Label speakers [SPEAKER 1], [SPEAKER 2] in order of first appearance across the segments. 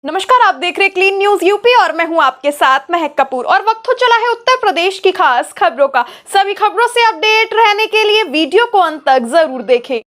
[SPEAKER 1] नमस्कार, आप देख रहे क्लीन न्यूज यूपी और मैं हूं आपके साथ महक कपूर। और वक्त हो चला है उत्तर प्रदेश की खास खबरों का। सभी खबरों से अपडेट रहने के लिए वीडियो को अंत तक जरूर देखें।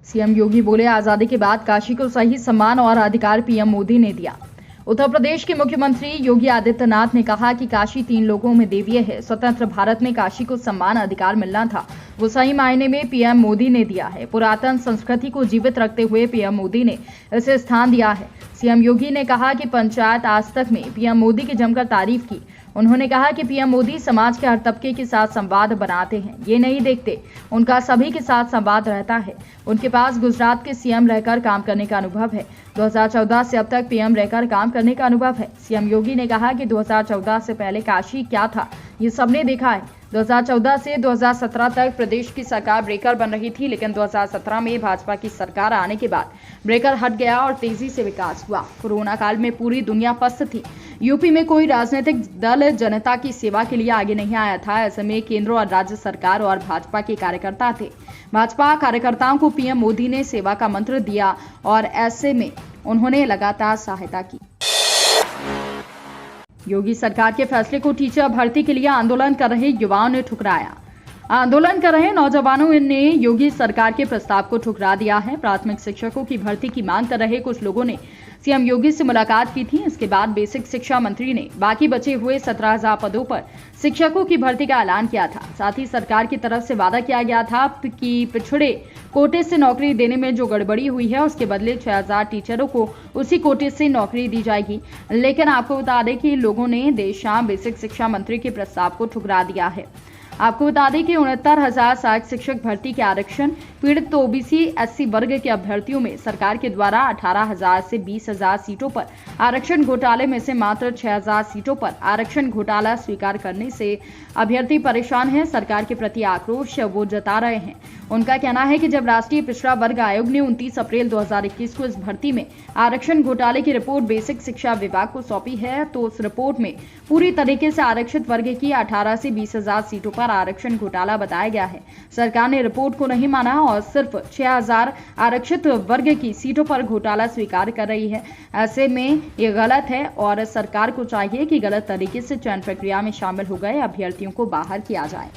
[SPEAKER 2] सीएम योगी बोले, आजादी के बाद काशी को सही सम्मान और अधिकार पीएम मोदी ने दिया। उत्तर प्रदेश के मुख्यमंत्री योगी आदित्यनाथ ने कहा कि काशी 3 लोगों में देवीय है। स्वतंत्र भारत में काशी को सम्मान अधिकार मिलना था, वो सही मायने में पीएम मोदी ने दिया है। पुरातन संस्कृति को जीवित रखते हुए पीएम मोदी ने इसे स्थान दिया है। सीएम योगी ने कहा कि पंचायत आज तक में पीएम मोदी की जमकर तारीफ की। उन्होंने कहा कि पीएम मोदी समाज के हर तबके के साथ संवाद बनाते हैं, ये नहीं देखते, उनका सभी के साथ संवाद रहता है। उनके पास गुजरात के सीएम रहकर काम करने का अनुभव है। 2014 से अब तक पीएम रहकर काम करने का अनुभव है। सीएम योगी ने कहा कि 2014 से पहले काशी क्या था, ये सबने देखा है। 2014 से 2017 तक प्रदेश की सरकार ब्रेकर बन रही थी, लेकिन 2017 में भाजपा की सरकार आने के बाद ब्रेकर हट गया और तेजी से विकास हुआ। कोरोना काल में पूरी दुनिया पस्त थी। यूपी में कोई राजनीतिक दल जनता की सेवा के लिए आगे नहीं आया था। ऐसे में केंद्र और राज्य सरकार और भाजपा के कार्यकर्ता थे। भाजपा कार्यकर्ताओं को पीएम मोदी ने सेवा का मंत्र दिया और ऐसे में उन्होंने लगातार सहायता की। योगी सरकार के फैसले को टीचर भर्ती के लिए आंदोलन कर रहे युवाओं ने ठुकराया। आंदोलन कर रहे नौजवानों ने योगी सरकार के प्रस्ताव को ठुकरा दिया है। प्राथमिक शिक्षकों की भर्ती की मांग कर रहे कुछ लोगों ने सीएम योगी से मुलाकात की थी। इसके बाद बेसिक शिक्षा मंत्री ने बाकी बचे हुए 17,000 पदों पर शिक्षकों की भर्ती का ऐलान किया था। साथ ही सरकार की तरफ से वादा किया गया था कि पिछड़े कोटे से नौकरी देने में जो गड़बड़ी हुई है, उसके बदले 6,000 टीचरों को उसी कोटे से नौकरी दी जाएगी। लेकिन आपको बता दें कि लोगों ने देर शाम बेसिक शिक्षा मंत्री के प्रस्ताव को ठुकरा दिया है। आपको बता दें कि 69,000 सहायक शिक्षक भर्ती के आरक्षण पीड़ित ओबीसी एससी वर्ग के अभ्यर्थियों में सरकार के द्वारा 18,000 से 20,000 सीटों पर आरक्षण घोटाले में से मात्र 6,000 सीटों पर आरक्षण घोटाला स्वीकार करने से अभ्यर्थी परेशान हैं। सरकार के प्रति आक्रोश वो जता रहे हैं। उनका कहना है कि जब राष्ट्रीय पिछड़ा वर्ग आयोग ने 29 अप्रैल 2021 को इस भर्ती में आरक्षण घोटाले की रिपोर्ट बेसिक शिक्षा विभाग को सौंपी है, तो उस रिपोर्ट में पूरी तरीके से आरक्षित वर्ग की 18 से 20,000 सीटों पर आरक्षण घोटाला बताया गया है। सरकार ने रिपोर्ट को नहीं माना और सिर्फ 6,000 आरक्षित वर्ग की सीटों पर घोटाला स्वीकार कर रही है। ऐसे में ये गलत है और सरकार को चाहिए कि गलत तरीके से चयन प्रक्रिया में शामिल हो गए अभ्यर्थियों को बाहर किया जाए।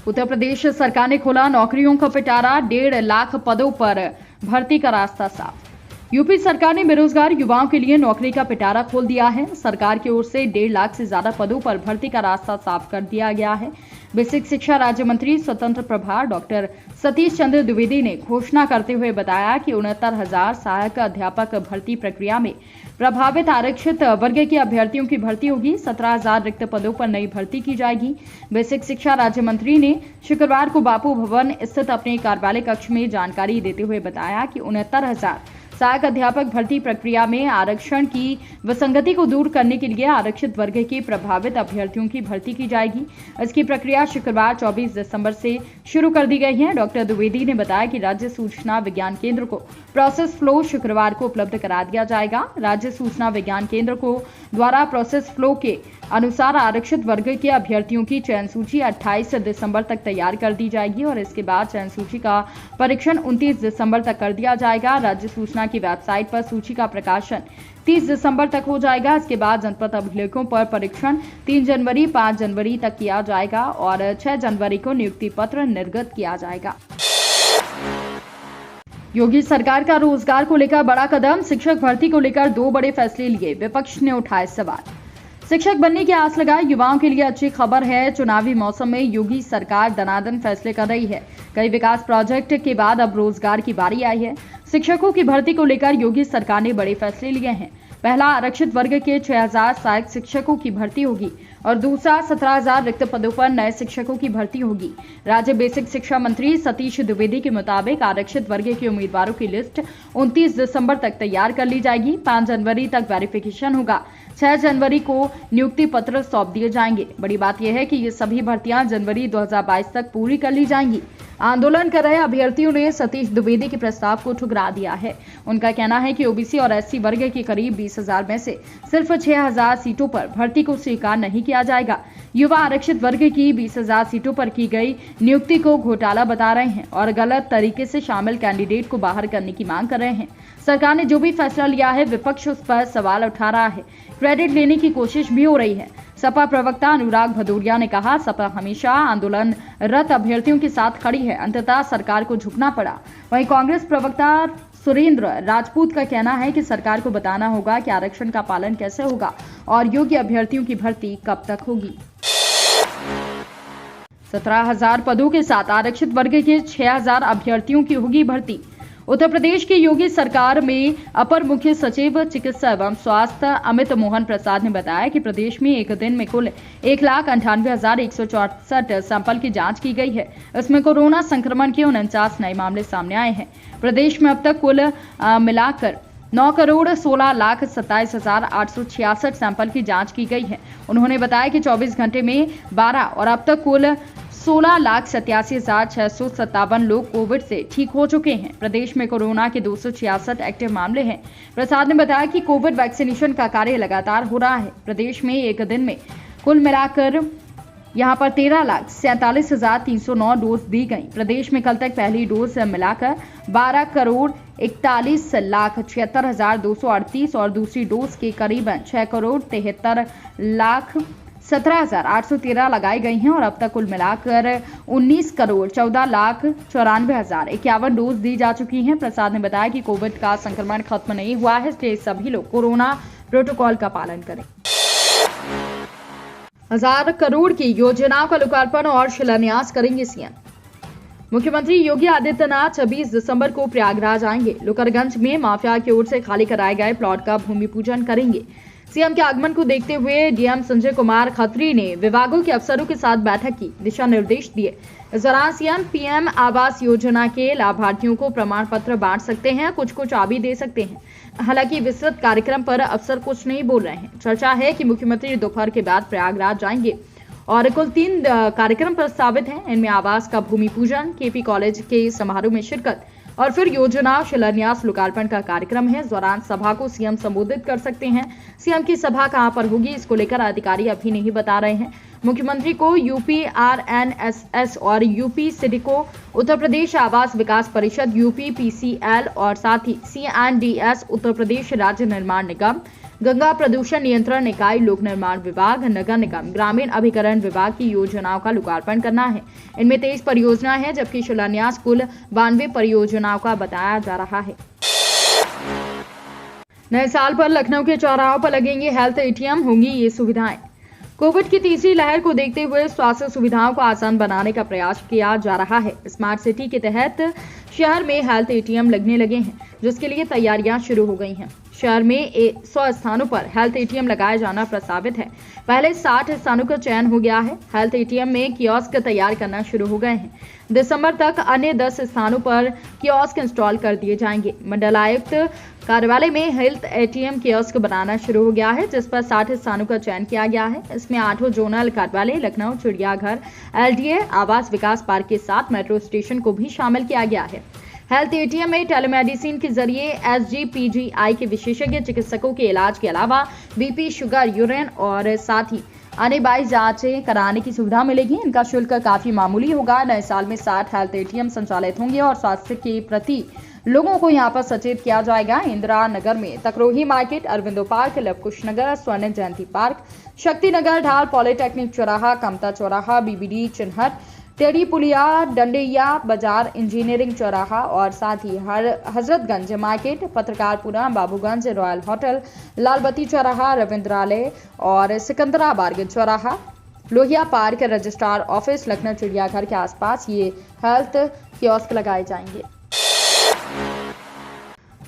[SPEAKER 2] उत्तर प्रदेश सरकार ने खोला नौकरियों का पिटारा, 1.5 लाख पदों पर भर्ती का रास्ता साफ। यूपी सरकार ने बेरोजगार युवाओं के लिए नौकरी का पिटारा खोल दिया है। सरकार की ओर से 1.5 लाख से ज्यादा पदों पर भर्ती का रास्ता साफ कर दिया गया है। बेसिक शिक्षा राज्य मंत्री स्वतंत्र प्रभार डॉक्टर सतीश चंद्र द्विवेदी ने घोषणा करते हुए बताया कि 69,000 सहायक अध्यापक भर्ती प्रक्रिया में प्रभावित आरक्षित वर्ग के अभ्यर्थियों की भर्ती होगी। 17,000 रिक्त पदों पर नई भर्ती की जाएगी। बेसिक शिक्षा राज्य मंत्री ने शुक्रवार को बापू भवन स्थित अपने कार्यालय कक्ष में जानकारी देते हुए बताया कि 69,000 सहायक अध्यापक भर्ती प्रक्रिया में आरक्षण की विसंगति को दूर करने के लिए आरक्षित वर्ग के प्रभावित अभ्यर्थियों की भर्ती की जाएगी। इसकी प्रक्रिया शुक्रवार 24 दिसंबर से शुरू कर दी गई है। डॉक्टर द्विवेदी ने बताया कि राज्य सूचना विज्ञान केंद्र को प्रोसेस फ्लो शुक्रवार को उपलब्ध करा दिया जाएगा। राज्य सूचना विज्ञान केंद्र को द्वारा प्रोसेस फ्लो के अनुसार आरक्षित वर्ग के अभ्यर्थियों की चयन सूची 28 दिसंबर तक तैयार कर दी जाएगी और इसके बाद चयन सूची का परीक्षण 29 दिसंबर तक कर दिया जाएगा। राज्य सूचना की वेबसाइट पर सूची का प्रकाशन 30 दिसंबर तक हो जाएगा। इसके बाद जनपद अभिलेखों पर परीक्षण 3 जनवरी 5 जनवरी तक किया जाएगा और 6 जनवरी को नियुक्ति पत्र निर्गत किया जाएगा। योगी सरकार का रोजगार को लेकर बड़ा कदम, शिक्षक भर्ती को लेकर 2 बड़े फैसले लिए, विपक्ष ने उठाए सवाल। शिक्षक बनने की आस लगाए युवाओं के लिए अच्छी खबर है। चुनावी मौसम में योगी सरकार दनादन फैसले कर रही है। कई विकास प्रोजेक्ट के बाद अब रोजगार की बारी आई है। शिक्षकों की भर्ती को लेकर योगी सरकार ने बड़े फैसले लिए हैं। पहला, आरक्षित वर्ग के 6,000 सहायक शिक्षकों की भर्ती होगी और दूसरा 17,000 रिक्त पदों पर नए शिक्षकों की भर्ती होगी। राज्य बेसिक शिक्षा मंत्री सतीश द्विवेदी के मुताबिक आरक्षित वर्ग के उम्मीदवारों की लिस्ट 29 दिसंबर तक तैयार कर ली जाएगी। 5 जनवरी तक वेरिफिकेशन होगा। 6 जनवरी को नियुक्ति पत्र सौंप दिए जाएंगे। बड़ी बात यह है कि ये सभी भर्तियां जनवरी 2022 तक पूरी कर ली जाएंगी। आंदोलन कर रहे अभ्यर्थियों ने सतीश द्विवेदी के प्रस्ताव को ठुकरा दिया है। उनका कहना है कि ओबीसी और एससी वर्ग के करीब 20,000 में से सिर्फ 6,000 सीटों पर भर्ती को स्वीकार नहीं किया जाएगा। युवा आरक्षित वर्ग की 20,000 सीटों पर की गई नियुक्ति को घोटाला बता रहे हैं और गलत तरीके से शामिल कैंडिडेट को बाहर करने की मांग कर रहे हैं। सरकार ने जो भी फैसला लिया है, विपक्ष उस पर सवाल उठा रहा है, क्रेडिट लेने की कोशिश भी हो रही है। सपा प्रवक्ता अनुराग भदौरिया ने कहा, सपा हमेशा आंदोलनरत अभ्यर्थियों के साथ खड़ी है, अंततः सरकार को झुकना पड़ा। वहीं कांग्रेस प्रवक्ता सुरेंद्र राजपूत का कहना है कि सरकार को बताना होगा कि आरक्षण का पालन कैसे होगा और योग्य अभ्यर्थियों की भर्ती कब तक होगी। 17,000 पदों के साथ आरक्षित वर्ग के 6,000 अभ्यर्थियों की होगी भर्ती। उत्तर प्रदेश की योगी सरकार में अपर मुख्य सचिव चिकित्सा एवं स्वास्थ्य अमित मोहन प्रसाद ने बताया कि प्रदेश में एक दिन में कुल 1,98,164 सैंपल की जांच की गई है। इसमें कोरोना संक्रमण के 49 नए मामले सामने आए हैं। प्रदेश में अब तक कुल मिलाकर 9,16,27,866 सैंपल की जांच की गई है। उन्होंने बताया कि 24 घंटे में 12 और अब तक कुल 16,87,657 लोग कोविड से ठीक हो चुके हैं। प्रदेश में कोरोना के 266 एक्टिव मामले हैं। प्रसाद ने बताया कि कोविड वैक्सीनेशन का कार्य लगातार हो रहा है। प्रदेश में एक दिन में कुल मिलाकर यहां पर 13,47,309 डोज दी गई। प्रदेश में कल तक पहली डोज मिलाकर 12,41,76,238 और दूसरी डोज के करीबन 6,73,17,813 लगाई गई हैं और अब तक कुल मिलाकर 19,14,94,051 डोज दी जा चुकी हैं। प्रसाद ने बताया कि कोविड का संक्रमण खत्म नहीं हुआ है, इसलिए सभी लोग कोरोना प्रोटोकॉल का पालन करें। 1,000 करोड़ की योजनाओं का लोकार्पण और शिलान्यास करेंगे सीएम। मुख्यमंत्री योगी आदित्यनाथ 26 दिसंबर को प्रयागराज आएंगे। लोकरगंज में माफिया की ओर से खाली कराए गए प्लॉट का भूमि पूजन करेंगे। सीएम के आगमन को देखते हुए डीएम संजय कुमार खत्री ने विभागों के अफसरों के साथ बैठक की, दिशा निर्देश दिए। इस दौरान सीएम पीएम आवास योजना के लाभार्थियों को प्रमाण पत्र बांट सकते हैं, कुछ चाबी दे सकते हैं। हालांकि विस्तृत कार्यक्रम पर अफसर कुछ नहीं बोल रहे हैं। चर्चा है कि मुख्यमंत्री दोपहर के बाद प्रयागराज जाएंगे और कुल 3 कार्यक्रम प्रस्तावित हैं। इनमें आवास का भूमि पूजन, केपी कॉलेज के समारोह में शिरकत और फिर योजना शिलान्यास लोकार्पण का कार्यक्रम है। इस दौरान सभा को सीएम संबोधित कर सकते हैं। सीएम की सभा कहां पर होगी, इसको लेकर अधिकारी अभी नहीं बता रहे हैं। मुख्यमंत्री को यूपी आरएनएसएस और यूपी सिडको, उत्तर प्रदेश आवास विकास परिषद, यूपी पीसीएल और साथ ही सीएनडीएस, उत्तर प्रदेश राज्य निर्माण निगम, गंगा प्रदूषण नियंत्रण इकाई, लोक निर्माण विभाग, नगर निगम, ग्रामीण अभिकरण विभाग की योजनाओं का लोकार्पण करना है। इनमें 23 परियोजनाएं हैं, जबकि शिलान्यास कुल 92 परियोजनाओं का बताया जा रहा है। नए साल पर लखनऊ के चौराहों पर लगेंगे हेल्थ एटीएम, होंगी ये सुविधाएं। कोविड की तीसरी लहर को देखते हुए स्वास्थ्य सुविधाओं को आसान बनाने का प्रयास किया जा रहा है। स्मार्ट सिटी के तहत शहर में हेल्थ एटीएम लगने लगे हैं, जिसके लिए तैयारियां शुरू हो गई हैं। शहर में 100 स्थानों पर हेल्थ एटीएम लगाया जाना प्रस्तावित है। पहले 60 स्थानों का चयन हो गया है। हेल्थ एटीएम में कियोस्क तैयार करना शुरू हो गए हैं। दिसंबर तक अन्य 10 स्थानों पर कियोस्क इंस्टॉल कर दिए जाएंगे। मंडलायुक्त कार्यालय में हेल्थ एटीएम कियोस्क बनाना शुरू हो गया है, जिस पर 60 स्थानों का चयन किया गया है। इसमें 8 जोनल कार्यालय, लखनऊ, चिड़ियाघर, एलडीए, आवास विकास पार्क के साथ मेट्रो स्टेशन को भी शामिल किया गया है। हेल्थ एटीएम में टेलीमेडिसिन के जरिए एसजीपीजीआई के विशेषज्ञ चिकित्सकों के इलाज के अलावा बीपी, शुगर, यूरिन और साथ ही अन्य 22 जांचें कराने की सुविधा मिलेगी। इनका शुल्क काफी मामूली होगा। नए साल में 60 हेल्थ एटीएम संचालित होंगे और स्वास्थ्य के प्रति लोगों को यहां पर सचेत किया जाएगा। इंदिरा नगर में तकरोही मार्केट, अरविंदो पार्क, लवकुश नगर, स्वर्ण जयंती पार्क, शक्ति नगर, ढाल, पॉलिटेक्निक चौराहा, कमता चौराहा, बीबीडी चिन्हट, टेढ़ी पुलिया, डंडैया बाजार, इंजीनियरिंग चौराहा और साथ ही Hazratganj market, Patrakarpura, Babuganj, royal hotel, Lalbatti चौराहा, रविंद्रालय और सिकंदराबाद चौराहा, Lohia park, registrar office, Lucknow चिड़ियाघर के आसपास ये हेल्थ कियोस्क लगाए जाएंगे।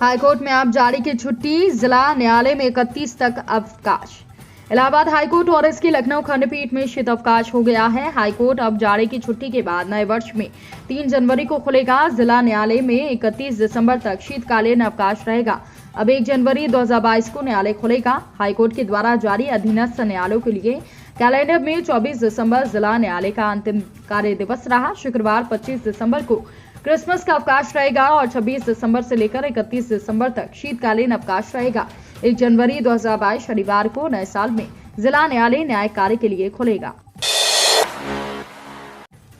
[SPEAKER 2] हाईकोर्ट में अब जारी की छुट्टी, जिला न्यायालय में 31 तक अवकाश। इलाहाबाद हाईकोर्ट और इसकी लखनऊ खंडपीठ में शीत अवकाश हो गया है। हाईकोर्ट अब जाड़े की छुट्टी के बाद नए वर्ष में 3 जनवरी को खुलेगा। जिला न्यायालय में 31 दिसंबर तक शीतकालीन अवकाश रहेगा। अब 1 जनवरी 2022 को न्यायालय खुलेगा। हाईकोर्ट के द्वारा जारी अधीनस्थ न्यायालयों के लिए कैलेंडर में 24 दिसंबर जिला न्यायालय का अंतिम कार्य दिवस रहा। शुक्रवार 25 दिसंबर को क्रिसमस का अवकाश रहेगा और 26 दिसंबर से लेकर 31 दिसंबर तक शीतकालीन अवकाश रहेगा। 1 जनवरी 2022 शनिवार को नए साल में जिला न्यायालय न्यायिक कार्य के लिए खुलेगा।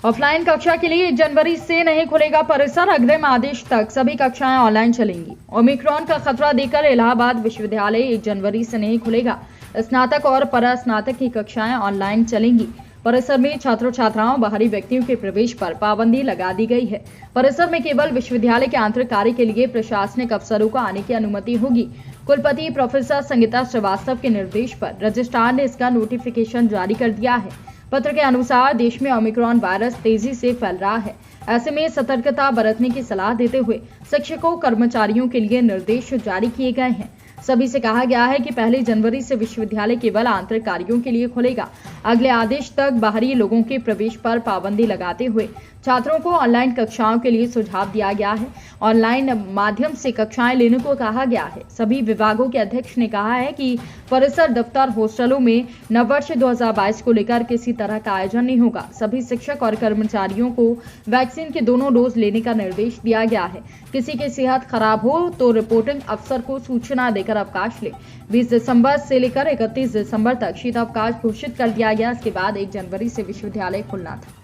[SPEAKER 2] ऑफलाइन कक्षा के लिए 1 जनवरी से नहीं खुलेगा परिसर। अग्रिम आदेश तक सभी कक्षाएं ऑनलाइन चलेंगी। ओमिक्रॉन का खतरा देखकर इलाहाबाद विश्वविद्यालय 1 जनवरी से नहीं खुलेगा। स्नातक और परास्नातक की कक्षाएं ऑनलाइन चलेंगी। परिसर में छात्रों छात्राओं बाहरी व्यक्तियों के प्रवेश पर पाबंदी लगा दी गई है। परिसर में केवल विश्वविद्यालय के आंतरिक कार्य के लिए प्रशासनिक अफसरों को आने की अनुमति होगी। कुलपति प्रोफेसर संगीता श्रीवास्तव के निर्देश पर रजिस्ट्रार ने इसका नोटिफिकेशन जारी कर दिया है। पत्र के अनुसार देश में ओमिक्रॉन वायरस तेजी से फैल रहा है। ऐसे में सतर्कता बरतने की सलाह देते हुए शिक्षकों कर्मचारियों के लिए निर्देश जारी किए गए हैं। सभी से कहा गया है कि 1 जनवरी से विश्वविद्यालय केवल आंतरिक कार्यों के लिए खुलेगा। अगले आदेश तक बाहरी लोगों के प्रवेश पर पाबंदी लगाते हुए छात्रों को ऑनलाइन कक्षाओं के लिए सुझाव दिया गया है। ऑनलाइन माध्यम से कक्षाएं लेने को कहा गया है। सभी विभागों के अध्यक्ष ने कहा है कि परिसर, दफ्तर, हॉस्टलों में नववर्ष 2022 को लेकर किसी तरह का आयोजन नहीं होगा। सभी शिक्षक और कर्मचारियों को वैक्सीन के दोनों डोज लेने का निर्देश दिया गया है। किसी की सेहत खराब हो तो रिपोर्टिंग अफसर को सूचना देकर अवकाश ले। 20 दिसंबर से लेकर 31 दिसंबर तक शीतावकाश घोषित कर दिया गया। इसके बाद 1 जनवरी से विश्वविद्यालय खुलना था।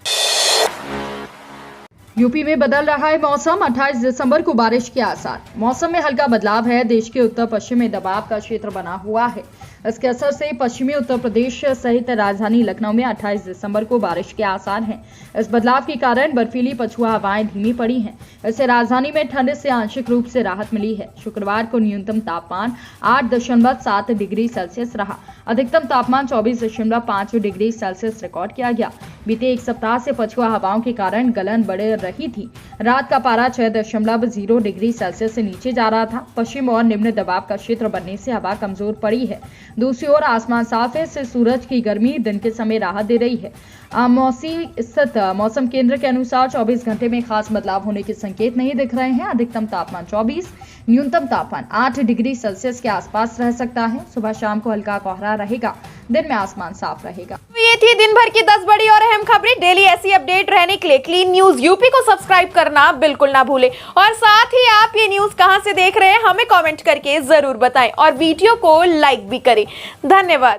[SPEAKER 2] यूपी में बदल रहा है मौसम। 28 दिसंबर को बारिश के आसार। मौसम में हल्का बदलाव है। देश के उत्तर पश्चिम में दबाव का क्षेत्र बना हुआ है। इसके असर से पश्चिमी उत्तर प्रदेश सहित राजधानी लखनऊ में 28 दिसंबर को बारिश के आसार हैं। इस बदलाव के कारण बर्फीली पछुआ हवाएं धीमी पड़ी हैं। इससे राजधानी में ठंड से आंशिक रूप से राहत मिली है। शुक्रवार को न्यूनतम तापमान 8.7 डिग्री सेल्सियस रहा। अधिकतम तापमान 24.5 डिग्री सेल्सियस रिकॉर्ड किया गया। बीते एक सप्ताह से पछुआ हवाओं के कारण गलन बढ़ रही थी। रात का पारा 6.0 डिग्री सेल्सियस से नीचे जा रहा था। पश्चिम और निम्न दबाव का क्षेत्र बनने से हवा कमजोर पड़ी है। दूसरी ओर आसमान साफ है। इससे सूरज की गर्मी दिन के समय राहत दे रही है। मौसी स्थित मौसम केंद्र के अनुसार 24 घंटे में खास बदलाव होने के संकेत नहीं दिख रहे हैं। अधिकतम तापमान 24, न्यूनतम तापमान 8 डिग्री सेल्सियस के आसपास रह सकता है। सुबह शाम को हल्का कोहरा रहेगा। दिन में आसमान साफ रहेगा।
[SPEAKER 1] ये थी दिन भर की 10 बड़ी और अहम खबरें। डेली ऐसी अपडेट रहने के लिए क्लीन न्यूज यूपी को सब्सक्राइब करना बिल्कुल ना भूलें। और साथ ही आप ये न्यूज कहां से देख रहे हैं हमें कमेंट करके जरूर बताएं और वीडियो को लाइक भी करें। धन्यवाद।